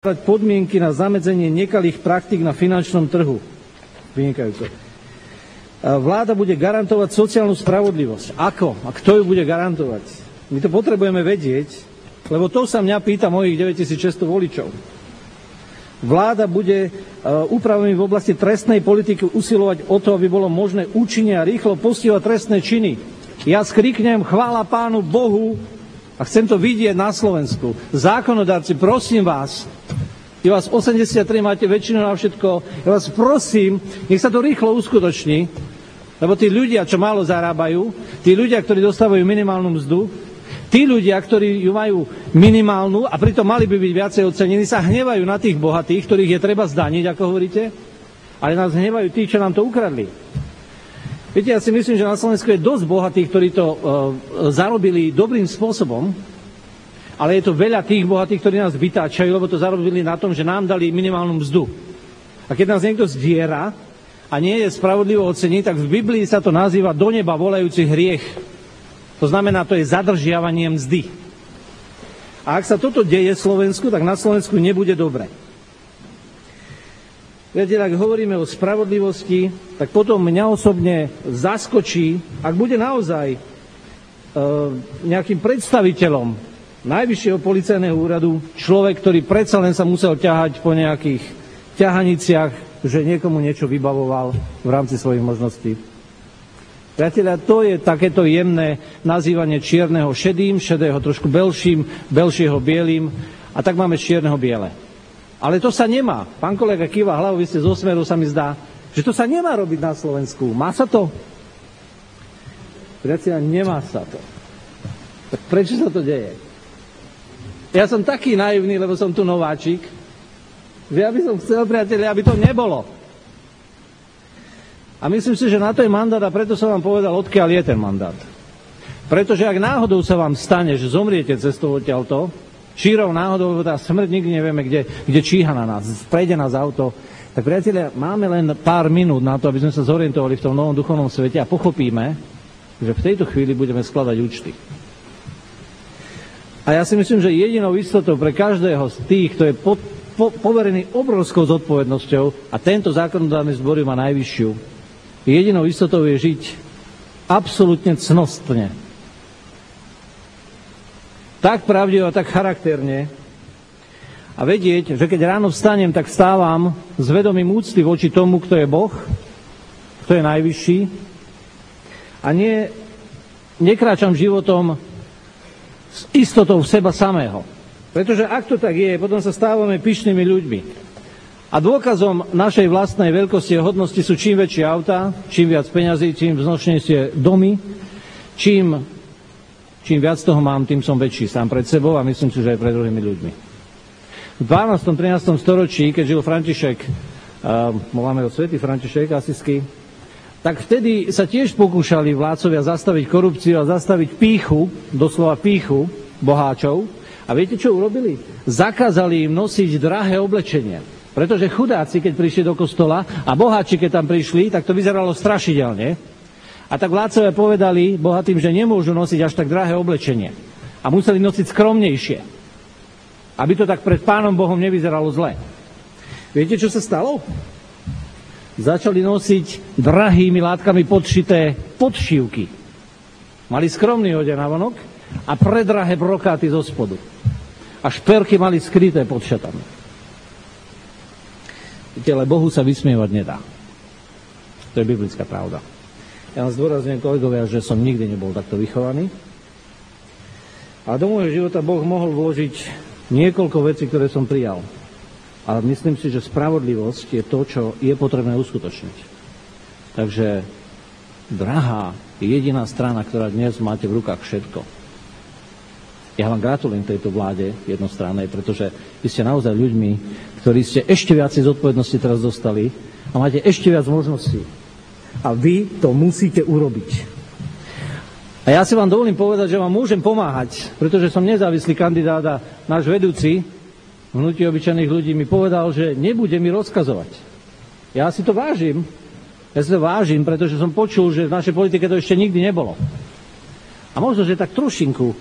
podmienky na zamedzenie nekalých praktík na finančnom trhu. Vynikajúco. Vláda bude garantovať sociálnu spravodlivosť. Ako? A kto ju bude garantovať? My to potrebujeme vedieť, lebo to sa mňa pýta mojich 9600 voličov. Vláda bude úpravami v oblasti trestnej politiky usilovať o to, aby bolo možné účinne a rýchlo postihovať trestné činy. Ja skriknem chvála Pánu Bohu a chcem to vidieť na Slovensku. Zákonodarci, prosím vás, je vás 83, máte väčšinu na všetko, ja vás prosím, nech sa to rýchlo uskutoční, lebo tí ľudia, čo málo zarábajú, tí ľudia, ktorí dostávajú minimálnu mzdu, tí ľudia, ktorí ju majú minimálnu a pritom mali by byť viacej ocenení, sa hnevajú na tých bohatých, ktorých je treba zdaniť, ako hovoríte, ale nás hnevajú tí, čo nám to ukradli. Viete, ja si myslím, že na Slovensku je dosť bohatých, ktorí to zarobili dobrým spôsobom, ale je to veľa tých bohatých, ktorí nás vytáčajú, lebo to zarobili na tom, že nám dali minimálnu mzdu. A keď nás niekto zdiera a nie je spravodlivo ocení, tak v Biblii sa to nazýva do neba volajúci hriech. To znamená, to je zadržiavanie mzdy. A ak sa toto deje v Slovensku, tak na Slovensku nebude dobre. Viete, ak hovoríme o spravodlivosti, tak potom mňa osobne zaskočí, ak bude naozaj nejakým predstaviteľom Najvyššieho policajného úradu človek, ktorý predsa len sa musel ťahať po nejakých ťahaniciach, že niekomu niečo vybavoval v rámci svojich možností. Priatelia, to je takéto jemné nazývanie čierneho šedým, šedého trošku belším, belšieho bielým a tak máme z čierneho biele. Ale to sa nemá. Pán kolega kýva hlavou, vy ste zo Smeru, sa mi zdá, že to sa nemá robiť na Slovensku. Má sa to? Priatelia, nemá sa to. Tak prečo sa to deje? Ja som taký naivný, lebo som tu nováčik, že ja by som chcel, priatelia, aby to nebolo. A myslím si, že na to je mandát a preto som vám povedal, odkiaľ je ten mandát. Pretože ak náhodou sa vám stane, že zomriete cestou odtiaľto, čírou náhodou, lebo tá smrť nikdy nevieme, kde číha na nás, prejde nás auto, tak priatelia, máme len pár minút na to, aby sme sa zorientovali v tom novom duchovnom svete a pochopíme, že v tejto chvíli budeme skladať účty. A ja si myslím, že jedinou istotou pre každého z tých, kto je poverený obrovskou zodpovednosťou a tento zákonodárny zbor má najvyššiu, jedinou istotou je žiť absolútne cnostne. Tak pravdivo a tak charakterne a vedieť, že keď ráno vstanem, tak vstávam s vedomím úcty voči tomu, kto je Boh, kto je najvyšší a nekráčam životom s istotou v seba samého. Pretože ak to tak je, potom sa stávame pyšnými ľuďmi. A dôkazom našej vlastnej veľkosti a hodnosti sú čím väčšie autá, čím viac peňazí, čím vznešenejšie domy, čím viac toho mám, tým som väčší sám pred sebou a myslím si, že aj pred druhými ľuďmi. V 12. 13. storočí, keď žil František, voláme ho svätý František Asisky, tak vtedy sa tiež pokúšali vládcovia zastaviť korupciu a zastaviť pýchu, doslova pýchu boháčov. A viete, čo urobili? Zakázali im nosiť drahé oblečenie. Pretože chudáci, keď prišli do kostola a boháči, keď tam prišli, tak to vyzeralo strašidelne. A tak vládcovia povedali bohatým, že nemôžu nosiť až tak drahé oblečenie. A museli nosiť skromnejšie. Aby to tak pred Pánom Bohom nevyzeralo zle. Viete, čo sa stalo? Začali nosiť drahými látkami podšité podšívky. Mali skromný odev navonok a predrahé brokáty zo spodu. A šperky mali skryté pod šatami. Viete, ale Bohu sa vysmievať nedá. To je biblická pravda. Ja vám zdôrazňujem, kolegovia, že som nikdy nebol takto vychovaný. A do môjho života Boh mohol vložiť niekoľko vecí, ktoré som prijal. Ale myslím si, že spravodlivosť je to, čo je potrebné uskutočniť. Takže drahá je jediná strana, ktorá dnes máte v rukách všetko. Ja vám gratulujem tejto vláde jednostrannej, pretože vy ste naozaj ľuďmi, ktorí ste ešte viac zodpovednosti teraz dostali a máte ešte viac možností. A vy to musíte urobiť. A ja si vám dovolím povedať, že vám môžem pomáhať, pretože som nezávislý kandidát a náš vedúci Hnutí obyčajných ľudí mi povedal, že nebude mi rozkazovať. Ja si to vážim. Pretože som počul, že v našej politike to ešte nikdy nebolo. A možno, že tak trošinku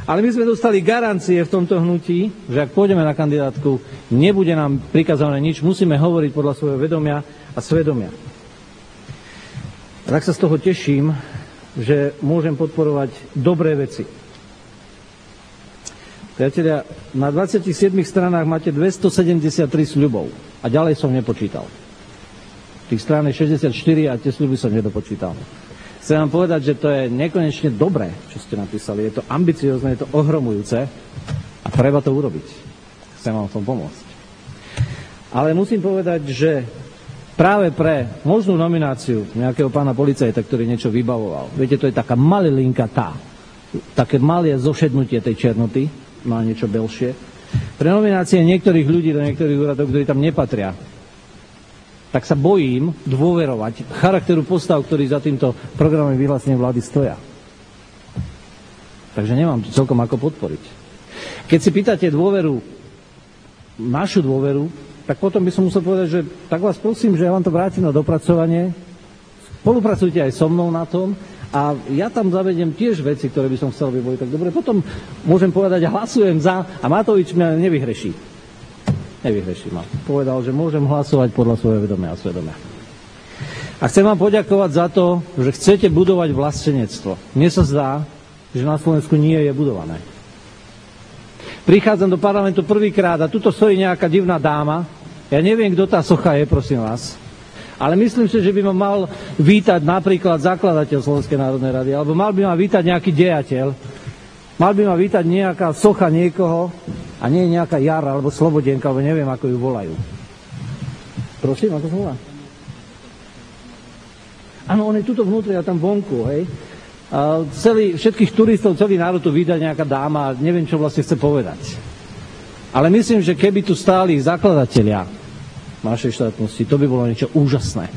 Ale my sme dostali garancie v tomto hnutí, že ak pôjdeme na kandidátku, nebude nám prikazované nič, musíme hovoriť podľa svojho vedomia a svedomia. Tak sa z toho teším, že môžem podporovať dobré veci. Priatelia, na 27 stranách máte 273 sľubov a ďalej som nepočítal. Tých strán je 64 a tie sľuby som nedopočítal. Chcem vám povedať, že to je nekonečne dobré, čo ste napísali. Je to ambiciozne, je to ohromujúce a treba to urobiť. Chcem vám v tom pomôcť. Ale musím povedať, že práve pre možnú nomináciu nejakého pána policajta, ktorý niečo vybavoval, viete, to je taká malilinka také malé zošednutie tej černoty, má niečo belšie. Pre nominácie niektorých ľudí do niektorých úradov, ktorí tam nepatria, tak sa bojím dôverovať charakteru postav, ktorí za týmto programom vyhlásenia vlády stoja. Takže nemám to celkom ako podporiť. Keď si pýtate dôveru, našu dôveru, tak potom by som musel povedať, že tak vás prosím, že ja vám to vrátim na dopracovanie. Spolupracujte aj so mnou na tom a ja tam zavediem tiež veci, ktoré by som chcel, aby boli tak dobre. Potom môžem povedať, hlasujem za a Matovič mňa nevyhreší. Nevyhreší ma. Povedal, že môžem hlasovať podľa svojho vedomia a svedomia. A chcem vám poďakovať za to, že chcete budovať vlastenectvo. Mne sa zdá, že na Slovensku nie je budované. Prichádzam do parlamentu prvýkrát a tuto stojí nejaká divná dáma. Ja neviem, kto tá socha je, prosím vás. Ale myslím si, že by ma mal vítať napríklad zakladateľ Slovenskej národnej rady, alebo mal by ma vítať nejaký dejateľ. Mal by ma vítať nejaká socha niekoho, a nie nejaká Jara, alebo Slobodenka, alebo neviem, ako ju volajú. Prosím, ako sa volá? Áno, on je tuto vnútri a tam vonku, hej. A všetkých turistov, celý národ tu vydá nejaká dáma, neviem, čo vlastne chce povedať. Ale myslím, že keby tu stáli zakladatelia našej štátnosti, to by bolo niečo úžasné.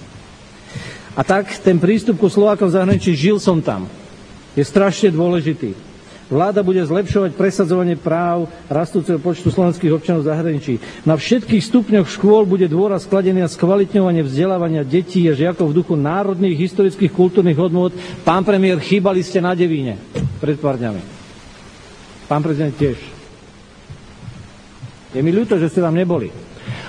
A tak ten prístup ku Slovákom v zahraničí, žil som tam, je strašne dôležitý. Vláda bude zlepšovať presadzovanie práv rastúceho počtu slovenských občanov v zahraničí. Na všetkých stupňoch škôl bude dôraz kladený na skvalitňovanie vzdelávania detí a žiakov v duchu národných, historických, kultúrnych hodnôt. Pán premiér, chýbali ste na Devíne pred pár dňami. Pán prezident tiež. Je mi ľúto, že ste tam neboli.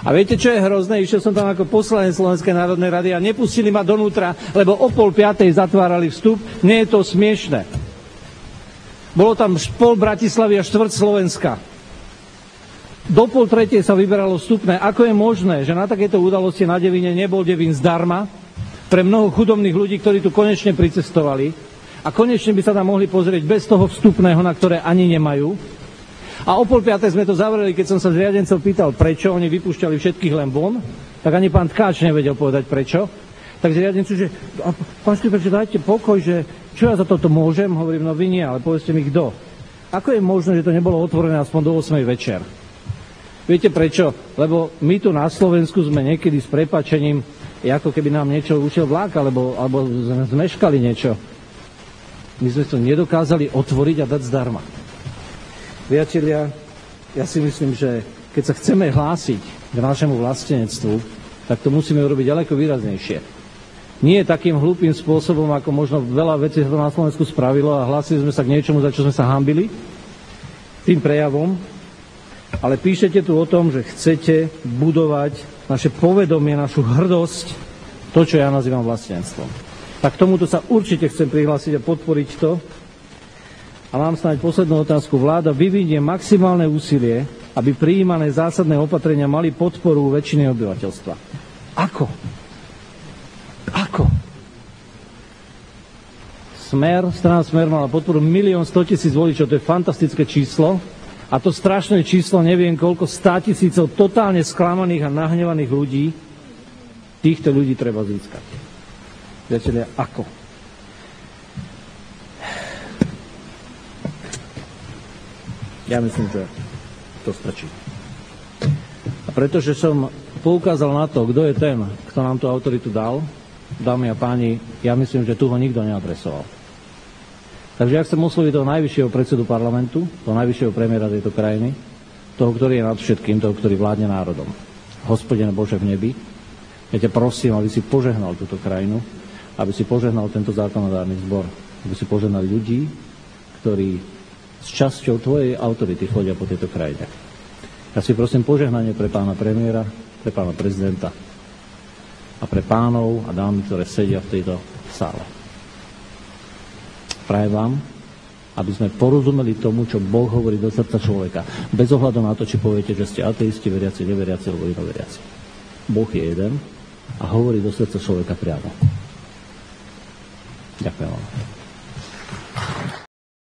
A viete, čo je hrozné? Išiel som tam ako poslanec Slovenskej národnej rady a nepustili ma donútra, lebo o 4:30 zatvárali vstup. Nie je to smiešne. Bolo tam pol Bratislavy a štvrť Slovenska. Do 2:30 sa vyberalo vstupné. Ako je možné, že na takéto udalosti na Devíne nebol Devín zdarma pre mnoho chudobných ľudí, ktorí tu konečne pricestovali a konečne by sa tam mohli pozrieť bez toho vstupného, na ktoré ani nemajú. A o 4:30 sme to zavreli, keď som sa z riadencov pýtal, prečo oni vypúšťali všetkých len von, tak ani pán Tkáč nevedel povedať prečo. Tak riadencu, že pán Škripek, dajte pokoj, že čo ja za toto môžem? Hovorím, no vy nie, ale povedzte mi kto. Ako je možné, že to nebolo otvorené aspoň do 8 večer? Viete prečo? Lebo my tu na Slovensku sme niekedy s prepáčením, ako keby nám niečo ušiel vlák, alebo zmeškali niečo. My sme to nedokázali otvoriť a dať zdarma. Priatelia, ja si myslím, že keď sa chceme hlásiť k našemu vlastenectvu, tak to musíme urobiť ďaleko výraznejšie. Nie takým hlúpým spôsobom, ako možno veľa vecí sa to na Slovensku spravilo a hlásili sme sa k niečomu, za čo sme sa hanbili, tým prejavom, ale píšete tu o tom, že chcete budovať naše povedomie, našu hrdosť, to, čo ja nazývam vlastenectvom. Tak tomuto sa určite chcem prihlásiť a podporiť to. A mám snáď poslednú otázku. Vláda vyvinie maximálne úsilie, aby prijímané zásadné opatrenia mali podporu väčšiny obyvateľstva. Ako? Strana Smer mala podporu 1 100 000 voličov, to je fantastické číslo. A to strašné číslo, neviem koľko, 100 000 totálne sklamaných a nahnevaných ľudí, týchto ľudí treba získať. Priatelia, ako? Ja myslím, že to stačí. A pretože som poukázal na to, kto je ten, kto nám tú autoritu dal, dámy a páni, ja myslím, že tu ho nikto neadresoval. Takže ja chcem osloviť toho najvyššieho predsedu parlamentu, toho najvyššieho premiéra tejto krajiny, toho, ktorý je nad všetkým, toho, ktorý vládne národom. Hospodine Bože v nebi, ja ťa prosím, aby si požehnal túto krajinu, aby si požehnal tento zákonodárny zbor, aby si požehnal ľudí, ktorí s časťou tvojej autority chodia po tejto krajine. Ja si prosím požehnanie pre pána premiéra, pre pána prezidenta a pre pánov a dámy, ktoré sedia v tejto sále. Prajem vám, aby sme porozumeli tomu, čo Boh hovorí do srdca človeka. Bez ohľadu na to, či poviete, že ste ateisti, veriaci, neveriaci alebo inoveriaci. Boh je jeden a hovorí do srdca človeka priamo. Ďakujem vám.